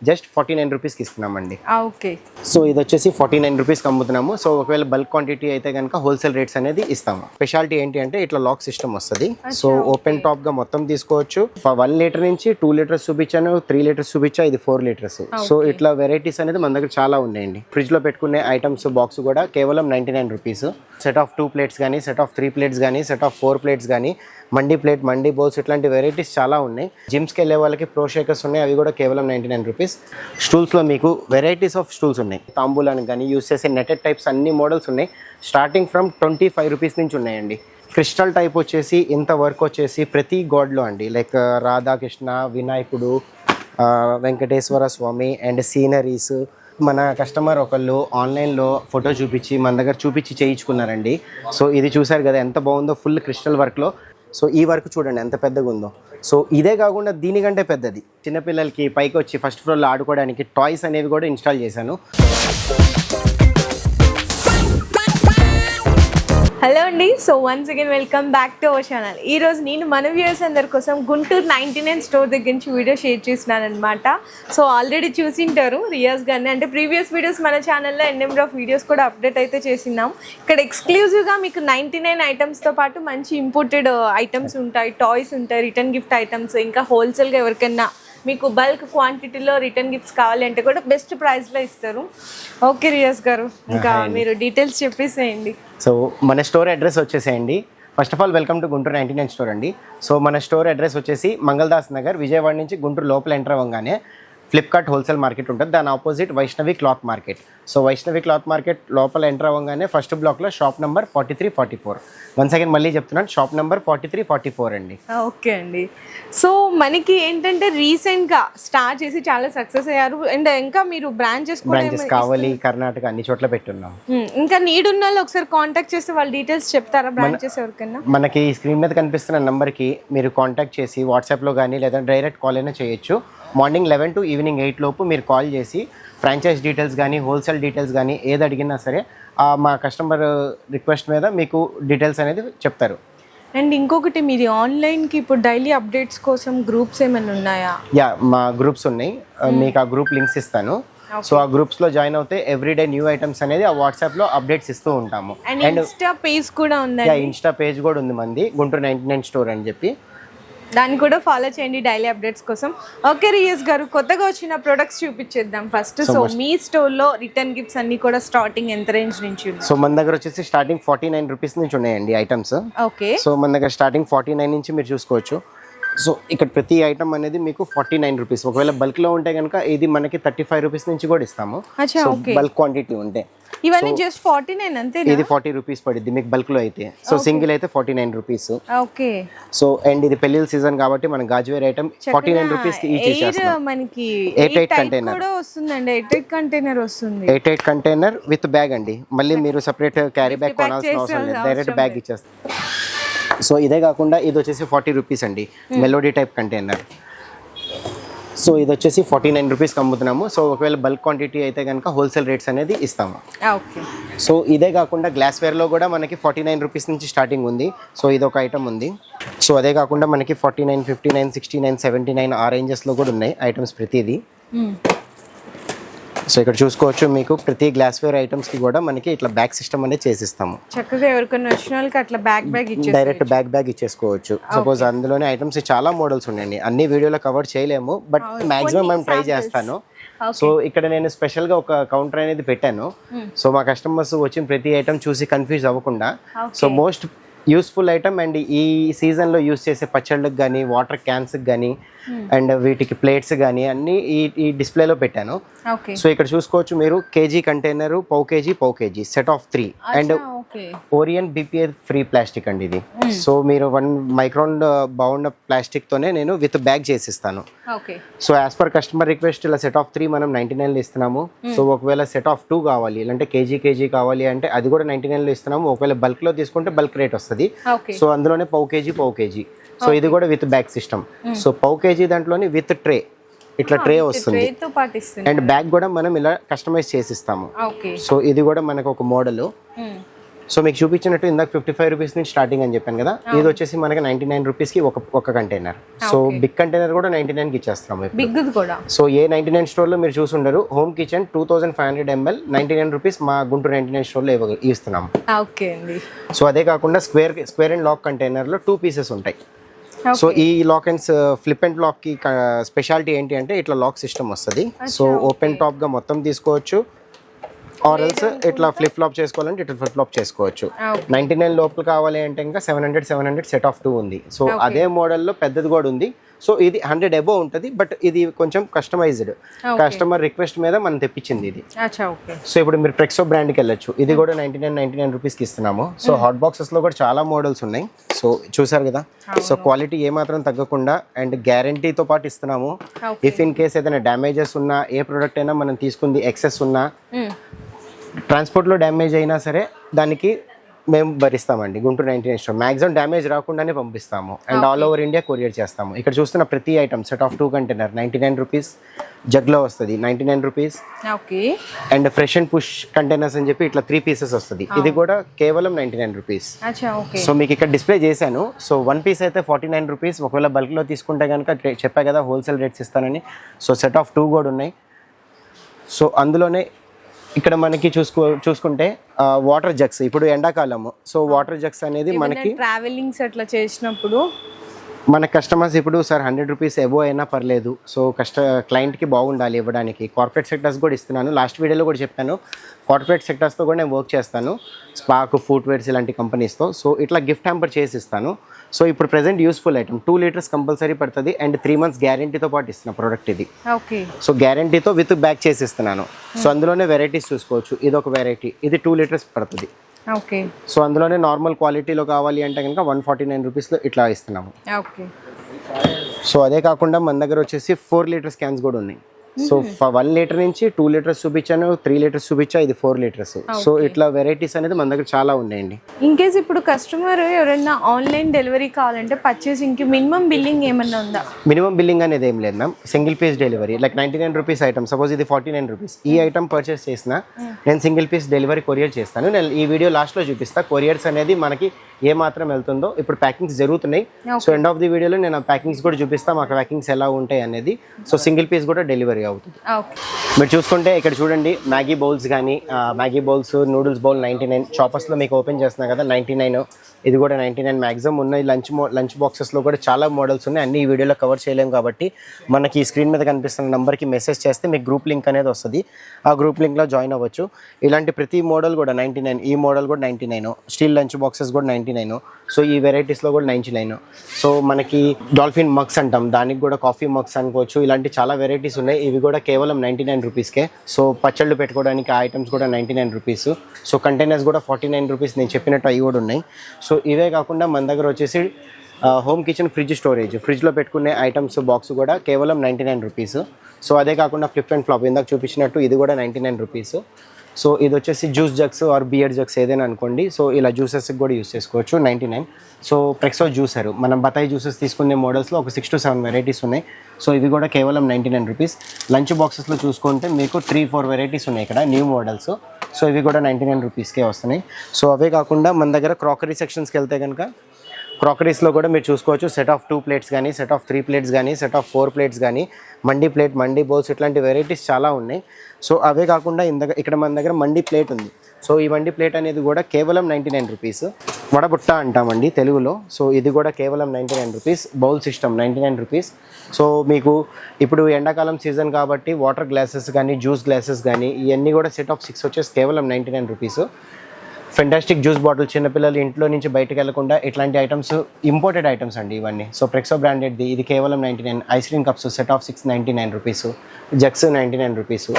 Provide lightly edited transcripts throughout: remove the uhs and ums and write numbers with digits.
Just 49 రూపీస్కి ఇస్తున్నామండి. Okay. So ఇది వచ్చేసి 49 రూపీస్కి అమ్ముతున్నాము. సో ఒకవేళ బల్క్ క్వాంటిటీ అయితే కనుక హోల్సేల్ రేట్స్ అనేది ఇస్తాము. స్పెషాలిటీ ఏంటి అంటే ఇట్లా లాక్ సిస్టమ్ వస్తుంది. సో ఓపెన్ టాప్ గా మొత్తం తీసుకోవచ్చు. 1 లీటర్ నుంచి 2 లీటర్స్ చూపించాను, 3 లీటర్స్ చూపించా, ఇది 4 లీటర్స్. సో ఇట్లా వెరైటీస్ అనేది మన దగ్గర చాలా ఉన్నాయండి. ఫ్రిడ్జ్ లో పెట్టుకునే ఐటమ్స్ బాక్స్ కూడా కేవలం 99 రూపీస్. సెట్ ఆఫ్ 2 ప్లేట్స్ కానీ, సెట్ ఆఫ్ 3 ప్లేట్స్ కానీ, సెట్ ఆఫ్ 4 ప్లేట్స్ కానీ, మండీ ప్లేట్, మండీ బౌల్స్, ఇట్లాంటి వెరైటీస్ చాలా ఉన్నాయి. జిమ్స్కి వెళ్ళే వాళ్ళకి ప్రో షేకర్స్ ఉన్నాయి, అవి కూడా కేవలం 99 రూపీస్. స్టూల్స్లో మీకు వెరైటీస్ ఆఫ్ స్టూల్స్ ఉన్నాయి. తాంబూలానికి కానీ యూస్ చేసే నెటెడ్ టైప్స్ అన్ని మోడల్స్ ఉన్నాయి. స్టార్టింగ్ ఫ్రమ్ 25 రూపీస్ నుంచి ఉన్నాయండి. క్రిస్టల్ టైప్ వచ్చేసి ఇంత వర్క్ వచ్చేసి ప్రతి గాడ్లో అండి, లైక్ రాధాకృష్ణ, వినాయకుడు, వెంకటేశ్వర స్వామి అండ్ సీనరీస్. మన కస్టమర్ ఒకళ్ళు ఆన్లైన్లో ఫోటో చూపించి మన దగ్గర చూపించి చేయించుకున్నారండి. సో ఇది చూసారు కదా ఎంత బాగుందో, ఫుల్ క్రిస్టల్ వర్క్లో. సో ఈ వర్క్ చూడండి ఎంత పెద్దగా ఉందో. సో ఇదే కాకుండా దీనికంటే పెద్దది చిన్నపిల్లలకి పైకి వచ్చి ఫస్ట్ ఫ్లోర్లో ఆడుకోవడానికి టాయ్స్ అనేవి కూడా ఇన్స్టాల్ చేశాను. హలో అండి. So once again welcome back to our channel. ఈరోజు నేను మన వ్యూవర్స్ అందరి కోసం గుంటూరు 99 స్టోర్ దగ్గర నుంచి వీడియో షేర్ చేస్తున్నాను అనమాట. సో ఆల్రెడీ చూసింటారు రియాజ్ గారిని, అంటే ప్రీవియస్ వీడియోస్ మన ఛానల్లో నెంబర్ ఆఫ్ వీడియోస్ కూడా అప్డేట్ అయితే చేసినాం. ఇక్కడ ఎక్స్క్లూజివ్గా మీకు 99 ఐటమ్స్తో పాటు మంచి ఇంపోర్టెడ్ ఐటమ్స్ ఉంటాయి, టాయ్స్ ఉంటాయి, రిటర్న్ గిఫ్ట్ ఐటమ్స్, ఇంకా హోల్సేల్గా ఎవరికైనా మీకు బల్క్ క్వాంటిటీలో రిటర్న్ గిఫ్ట్స్ కావాలంటే కూడా బెస్ట్ ప్రైస్లో ఇస్తారు. ఓకే రియాజ్ గారు, ఇంకా మీరు డీటెయిల్స్ చెప్పేసేయండి. సో మన స్టోర్ అడ్రస్ వచ్చేసేయండి. First of all welcome to Guntur 99 store అండి. సో మన స్టోర్ అడ్రస్ వచ్చేసి మంగళదాస్ నగర్, విజయవాడ నుంచి గుంటూరు లోపల ఎంటర్ అవ్వగానే ఫ్లిప్కార్ట్ హోల్సేల్ మార్కెట్ ఉంటుంది. దాని opposite Vaishnavi cloth market. So Vaishnavi cloth market లోపల ఎంటర్ అవ్వగానే ఫస్ట్ బ్లాక్లో షాప్ నెంబర్ 4344. వన్స్ అగైన్ మళ్ళీ చెప్తున్నాను, షాప్ నెంబర్ 4344 అండి. ఓకే అండి. సో మనకి ఏంటంటే రీసెంట్గా స్టార్ట్ చేసి చాలా సక్సెస్ అయ్యారు, అండ్ ఇంకా మీరు బ్రాంచెస్ కావాలి కర్ణాటక అన్ని చోట్ల పెట్టున్నాం. ఇంకా నీడ్ ఉన్న వాళ్ళు ఒకసారి కాంటాక్ట్ చేస్తే వాళ్ళ డీటెయిల్స్ చెప్తారా బ్రాంచెస్ ఎవరికైనా? మనకి స్క్రీన్ మీద కనిపిస్తున్న నెంబర్కి మీరు కాంటాక్ట్ చేసి వాట్సాప్లో కానీ లేదా డైరెక్ట్ కాల్ అయినా చేయొచ్చు. మార్నింగ్ 11 to ఈవినింగ్ 8 లోపు మీరు కాల్ చేసి ఫ్రాంచైజ్ డీటెయిల్స్ కానీ హోల్సేల్ డీటెయిల్స్ కానీ ఏది అడిగినా సరే మా కస్టమర్ రిక్వెస్ట్ మీద మీకు డీటెయిల్స్ అనేది చెప్తారు. అండ్ ఇంకొకటి, మీది ఆన్లైన్కి ఇప్పుడు డైలీ అప్డేట్స్ కోసం గ్రూప్స్ ఏమైనా ఉన్నాయా? యా, మా గ్రూప్స్ ఉన్నాయి. మీకు ఆ గ్రూప్ లింక్స్ ఇస్తాను. సో ఆ గ్రూప్స్లో జాయిన్ అవుతే ఎవ్రీడే న్యూ ఐటమ్స్ అనేది ఆ వాట్సాప్లో అప్డేట్స్ ఇస్తూ ఉంటాము. అండ్ ఇన్స్టా పేజ్ కూడా ఉంది. ఇన్స్టా పేజ్ కూడా ఉంది మంది, గుంటూరు 99 స్టోర్ అని చెప్పి. దాన్ని కూడా ఫాలో చేయండి డైలీ అప్డేట్స్ కోసం. ఓకే రియాజ్ గారు, కొత్తగా వచ్చిన ప్రొడక్ట్స్ చూపించేద్దాం ఫస్ట్. సో మీ స్టోర్లో రిటర్న్ గిఫ్ట్స్ అన్ని కూడా స్టార్టింగ్ ఎంత రేంజ్ నుంచి? సో మన దగ్గర వచ్చేసి స్టార్టింగ్ 49 రూపీస్ నుంచి ఉన్నాయండి ఐటమ్స్. ఓకే. సో మన దగ్గర స్టార్టింగ్ 49 నుంచి మీరు చూసుకోవచ్చు. సో ఇక్కడ ప్రతి ఐటమ్ అనేది మీకు 49 రూపీస్. ఒకవేళ బల్క్లో ఉంటే కనుక ఇది మనకి 35 రూపీస్ నుంచి కూడా ఇస్తాము. బల్క్ క్వాంటిటీ ఉంటే ఇవన్నీ జస్ట్ 49 అంతే. ఇది 40 రూపీస్ పడుద్ది మీకు బల్క్లో అయితే. సో సింగిల్ అయితే 49 రూపీస్. ఓకే. సో అండ్ ఇది పెళ్లిళ్ళ సీజన్ కాబట్టి మన గాజువేర్ ఐటమ్ 49 రూపీస్కి ఈచ్ ఇచ్చేస్తాం. మనకి 88 కంటైనర్ కూడా వస్తుందండి. 88 కంటైనర్ వస్తుంది. 88 కంటైనర్ విత్ బ్యాగ్ అండి. మళ్ళీ మీరు సెపరేట్ క్యారీ బ్యాగ్ కొనాల్సిన అవసరం లేదు, డైరెక్ట్ బ్యాగ్ ఇచ్చేస్తాం. సో ఇదే కాకుండా ఇది వచ్చేసి 40 రూపీస్ అండి, మెలోడీ టైప్ కంటైనర్. సో ఇది వచ్చేసి 49 రూపీస్కి అమ్ముతున్నాము. సో ఒకవేళ బల్క్ క్వాంటిటీ అయితే కనుక హోల్సేల్ రేట్స్ అనేది ఇస్తాము. సో ఇదే కాకుండా గ్లాస్వేర్లో కూడా మనకి 49 రూపీస్ నుంచి స్టార్టింగ్ ఉంది. సో ఇది ఒక ఐటమ్ ఉంది. సో అదే కాకుండా మనకి 49, 59, 69, 79 ఆ రేంజెస్లో కూడా ఉన్నాయి ఐటమ్స్ ప్రతిదీ. సో ఇక్కడ చూసుకోవచ్చు, మీకు ప్రతి గ్లాస్వేర్ ఐటమ్స్కి కూడా మనకి ఇట్లా బ్యాగ్ సిస్టమ్ అనేది చేసిస్తాము. చక్కగా ఎవరికైనా వచ్చిన వాళ్ళకి అట్లా బ్యాగ్ డైరెక్ట్ బ్యాగ్ ఇచ్చేసుకోవచ్చు. సపోజ్ అందులోనే ఐటమ్స్ చాలా మోడల్స్ ఉన్నాయండి, అన్ని వీడియోలో కవర్ చేయలేము, బట్ మాక్సిమం మేము ట్రై చేస్తాను. సో ఇక్కడ నేను స్పెషల్గా ఒక కౌంటర్ అనేది పెట్టాను. సో మా కస్టమర్స్ వచ్చిన ప్రతి ఐటమ్ చూసి కన్ఫ్యూజ్ అవ్వకుండా, so most useful item and ఈ సీజన్లో యూస్ చేసే పచ్చళ్ళకి కానీ వాటర్ క్యాన్స్కి కానీ అండ్ వీటికి ప్లేట్స్ కానీ అన్నీ ఈ డిస్ప్లేలో పెట్టాను. సో ఇక్కడ చూసుకోవచ్చు మీరు, కేజీ కంటైనర్, పావు KG set of 3 and Orion BPA free plastic అండి ఇది. సో మీరు 1 మైక్రాన్ బాగున్న ప్లాస్టిక్ తోనే నేను విత్ బ్యాగ్ చేసిస్తాను. So as per customer request ఇలా సెట్ ఆఫ్ 3 మనం 99లో ఇస్తున్నాము. సో ఒకవేళ సెట్ ఆఫ్ 2 కావాలి అంటే కేజీ కావాలి అంటే అది కూడా 99లో ఇస్తున్నాము. ఒకవేళ బల్క్లో తీసుకుంటే బల్క్ రేట్ వస్తుంది. సో అందులోనే పావు కేజీ. సో ఇది కూడా విత్ బ్యాగ్ సిస్టమ్. సో పావు కేజీ దాంట్లోని విత్ ట్రే, ఇట్లా ట్రే వస్తుంది. అండ్ బ్యాగ్ కూడా మనం ఇలా కస్టమైజ్ చేసిస్తాము. సో ఇది కూడా మనకు ఒక మోడల్. సో మీకు చూపించినట్టు ఇందాక 55 రూపీస్ నుంచి స్టార్టింగ్ అని చెప్పాను కదా, ఇది వచ్చేసి మనకి 99 రూపీస్కి ఒక కంటైనర్. సో బిగ్ కంటైనర్ కూడా 99కి ఇచ్చేస్తాము. బిగ్ కూడా సో ఏ 99 స్టోర్లో మీరు చూసుండరు, హోమ్ కిచెన్ 2500 ml 99 రూపీస్ మా గుంటూరు 99 స్టోర్లో ఇస్తున్నాము. ఓకే అండి. సో అదే కాకుండా స్క్వేర్ అండ్ లాక్ కంటైనర్లో 2 పీసెస్ ఉంటాయి. సో ఈ lock and flip and lock కి స్పెషాలిటీ ఏంటి అంటే ఇట్లా లాక్ సిస్టమ్ వస్తుంది. సో ఓపెన్ టాప్ గా మొత్తం తీసుకోవచ్చు, ఆర్ ఎల్స్ ఇట్లా ఫ్లిప్ ఫ్లాప్ చేసుకోవాలంటే ఇట్లా ఫ్లిప్ ఫ్లాప్ చేసుకోవచ్చు. 99 లోపల కావాలి అంటే ఇంకా 700 సెట్ ఆఫ్ 2 ఉంది. సో అదే మోడల్లో పెద్దది కూడా ఉంది. సో ఇది 100 అబోవ్ ఉంటుంది, బట్ ఇది కొంచెం కస్టమైజ్డ్, కస్టమర్ రిక్వెస్ట్ మీద మనం తెప్పించింది ఇది. సో ఇప్పుడు మీరు ప్రెక్సో బ్రాండ్కి వెళ్ళొచ్చు, ఇది కూడా 99 రూపీస్కి ఇస్తున్నాము. సో హాట్ బాక్సెస్లో కూడా చాలా మోడల్స్ ఉన్నాయి. సో చూసారు కదా, సో క్వాలిటీ ఏమాత్రం తగ్గకుండా అండ్ గ్యారంటీతో పాటు ఇస్తున్నాము. ఇఫ్ ఇన్ కేస్ ఏదైనా డ్యామేజెస్ ఉన్నా, ఏ ప్రోడక్ట్ అయినా మనం తీసుకుంది ఎక్సెస్ ఉన్నా, ట్రాన్స్పోర్ట్లో డ్యామేజ్ అయినా సరే దానికి మేము భరిస్తామండి. గుంటూరు 99 స్టోర్ మ్యాక్సిమం డ్యామేజ్ రాకుండానే పంపిస్తాము and all over India courier చేస్తాము. ఇక్కడ చూస్తున్న ప్రతి item set of 2 container 99 rupees, జగ్లో వస్తుంది 99 rupees, and fresh and push containers అని చెప్పి ఇట్లా 3 పీసెస్ వస్తుంది. ఇది కూడా కేవలం 99 రూపీస్. సో మీకు ఇక్కడ డిస్ప్లే చేశాను. సో 1 పీస్ అయితే 49 రూపీస్. ఒకవేళ బల్క్లో తీసుకుంటే కనుక చెప్పా కదా హోల్సేల్ రేట్స్ ఇస్తానని. సో సెట్ ఆఫ్ 2 కూడా ఉన్నాయి. సో అందులోనే ఇక్కడ మనకి చూసుకుంటే వాటర్ జగ్స్, ఇప్పుడు ఎండాకాలము. సో వాటర్ జగ్స్ అనేది మనకి ట్రావెలింగ్స్ అట్లా చేసినప్పుడు మన కస్టమర్స్ ఇప్పుడు సార్ 100 రూపీస్ ఎబో అయినా పర్లేదు, సో క్లయింట్కి బాగుండాలి ఇవ్వడానికి. కార్పొరేట్ సెక్టర్స్ కూడా ఇస్తున్నాను, లాస్ట్ వీడియోలో కూడా చెప్పాను. కార్పొరేట్ సెక్టర్స్తో కూడా నేను వర్క్ చేస్తాను, స్పాక్, ఫుట్వేర్స్ ఇలాంటి కంపెనీస్తో. సో ఇట్లా గిఫ్ట్ హ్యాంపర్ చేసి ఇస్తాను. సో ఇప్పుడు present useful item 2 litres compulsory పడుతుంది అండ్ 3 months గ్యారంటీతో పాటు ఇస్తున్న ప్రోడక్ట్ ఇది. సో గ్యారంటీతో విత్ బ్యాక్ చేసి ఇస్తున్నాను. సో అందులోనే వెరైటీస్ చూసుకోవచ్చు. ఇది ఒక వెరైటీ, ఇది 2 లీటర్స్ పడుతుంది. సో అందులోనే నార్మల్ క్వాలిటీలో కావాలి అంటే కనుక 149 రూపీస్లో ఇట్లా ఇస్తున్నాము. సో అదే కాకుండా మన దగ్గర వచ్చేసి 4 లీటర్స్ క్యాన్స్ కూడా ఉన్నాయి. సో 1 లీటర్ నుంచి 2 లీటర్స్ చూపించాను, 3 లీటర్స్ చూపించా, ఇది 4 లీటర్స్. సో ఇట్లా వెరైటీస్ అనేది మన దగ్గర చాలా ఉన్నాయండి. ఇన్ కేస్ ఇప్పుడు కస్టమర్ ఎవరైనా ఆన్లైన్ డెలివరీ కావాలంటే పర్చేసింగ్ కి మినిమం బిల్లింగ్ ఏమన్నా ఉందా? మినిమం బిల్లింగ్ అనేది ఏం లేదు ma'am. Single piece delivery, like 99 rupees item, suppose ఇది 49 రూపీస్. ఈ ఐటమ్ పర్చేస్ చేసినా నేను సింగిల్ పీస్ డెలివరీ కొరియర్ చేస్తాను. నేను ఈ వీడియో లాస్ట్లో చూపిస్తా కొరియర్స్ అనేది మనకి ఏ మాత్రం వెళ్తుందో. ఇప్పుడు ప్యాకింగ్స్ జరుగుతున్నాయి. సో ఎండ్ ఆఫ్ ది వీడియోలో నేను ప్యాకింగ్స్ కూడా చూపిస్తాను, మాకు ప్యాకింగ్స్ ఎలా ఉంటాయి అనేది. సో సింగిల్ పీస్ కూడా డెలివరీ అవుతుంది. మీరు చూసుకుంటే ఇక్కడ చూడండి, మ్యాగీ బౌల్స్ కానీ, మ్యాగీ బౌల్స్, నూడిల్స్ బౌల్ 99. చాపర్స్లో మీకు ఓపెన్ చేస్తున్నా కదా 99, ఇది కూడా 99. మ్యాక్సిమం ఉన్నాయి. లంచ్ బాక్సెస్లో కూడా చాలా మోడల్స్ ఉన్నాయి. అన్ని ఈ వీడియోలో కవర్ చేయలేము కాబట్టి మనకి ఈ స్క్రీన్ మీద కనిపిస్తున్న నెంబర్కి మెసేజ్ చేస్తే మీకు గ్రూప్ లింక్ అనేది వస్తుంది. ఆ గ్రూప్ లింక్లో జాయిన్ అవ్వచ్చు. ఇలాంటి ప్రతి మోడల్ కూడా 99. ఈ మోడల్ కూడా 99. స్టీల్ లంచ్ బాక్సెస్ కూడా 99. సో ఈ వెరైటీస్లో కూడా 99. సో మనకి డాల్ఫిన్ మగ్స్ అంటాం, దానికి కూడా కాఫీ మగ్స్ అనుకోవచ్చు. ఇలాంటి చాలా వెరైటీస్ ఉన్నాయి. ఇవి కూడా కేవలం 99 రూపీస్కే. సో పచ్చళ్ళు పెట్టుకోవడానికి ఆ ఐటమ్స్ కూడా 99 రూపీస్. సో కంటైనర్స్ కూడా 49 రూపీస్. నేను చెప్పినట్టు అవి కూడా ఉన్నాయి. సో ఇవే కాకుండా మన దగ్గర వచ్చేసి హోమ్ కిచెన్ ఫ్రిడ్జ్ స్టోరేజ్, ఫ్రిడ్జ్లో పెట్టుకునే ఐటమ్స్ బాక్స్ కూడా కేవలం 99 రూపీస్. సో అదే కాకుండా ఫ్లిప్ అండ్ ఫ్లాప్ ఇందాక చూపించినట్టు ఇది కూడా 99 రూపీస్. సో ఇది వచ్చేసి juice jugs or beer jugs ఏదైనా అనుకోండి. సో ఇలా జ్యూసెస్కి కూడా యూస్ చేసుకోవచ్చు 99. సో ప్రెక్సో జ్యూసర్, మనం బతాయి జ్యూసెస్ తీసుకునే మోడల్స్లో ఒక 6 to 7 వెరైటీస్ ఉన్నాయి. సో ఇవి కూడా కేవలం 99 రూపీస్. లంచ్ బాక్సెస్లో చూసుకుంటే మీకు 3-4 వెరైటీస్ ఉన్నాయి ఇక్కడ న్యూ మోడల్స్. సో ఇవి కూడా 99 రూపీస్కే వస్తున్నాయి. సో అవే కాకుండా మన దగ్గర క్రాకరీ సెక్షన్స్కి వెళ్తే కనుక క్రాకరీస్లో కూడా మీరు చూసుకోవచ్చు. సెట్ ఆఫ్ 2 ప్లేట్స్ కానీ, సెట్ ఆఫ్ 3 ప్లేట్స్ కానీ, సెట్ ఆఫ్ 4 ప్లేట్స్ కానీ, మండీ ప్లేట్, మండీ బౌల్స్, ఇట్లాంటి వెరైటీస్ చాలా ఉన్నాయి. సో అవే కాకుండా ఇక్కడ మన దగ్గర మండీ ప్లేట్ ఉంది. సో ఈ మండీ ప్లేట్ అనేది కూడా కేవలం 99 రూపీస్. వడబుట్ట అంటామండి తెలుగులో. సో ఇది కూడా కేవలం 99 rupees. Bowl system 99 rupees. So మీకు ఇప్పుడు ఎండాకాలం సీజన్ కాబట్టి వాటర్ గ్లాసెస్ కానీ, జ్యూస్ గ్లాసెస్ కానీ, ఇవన్నీ కూడా సెట్ ఆఫ్ 6 వచ్చేసి కేవలం 99 రూపీస్. ఫెంటాస్టిక్ జ్యూస్ బాటిల్, చిన్నపిల్లలు ఇంట్లో నుంచి బయటకు వెళ్లకుండా ఇట్లాంటి ఐటమ్స్, ఇంపోర్టెడ్ ఐటమ్స్ అండి ఇవన్నీ. సో ప్రెక్సో బ్రాండెడ్ది, ఇది కేవలం 99. Ice cream cups set of 6 99 rupees. Jugs 99 rupees.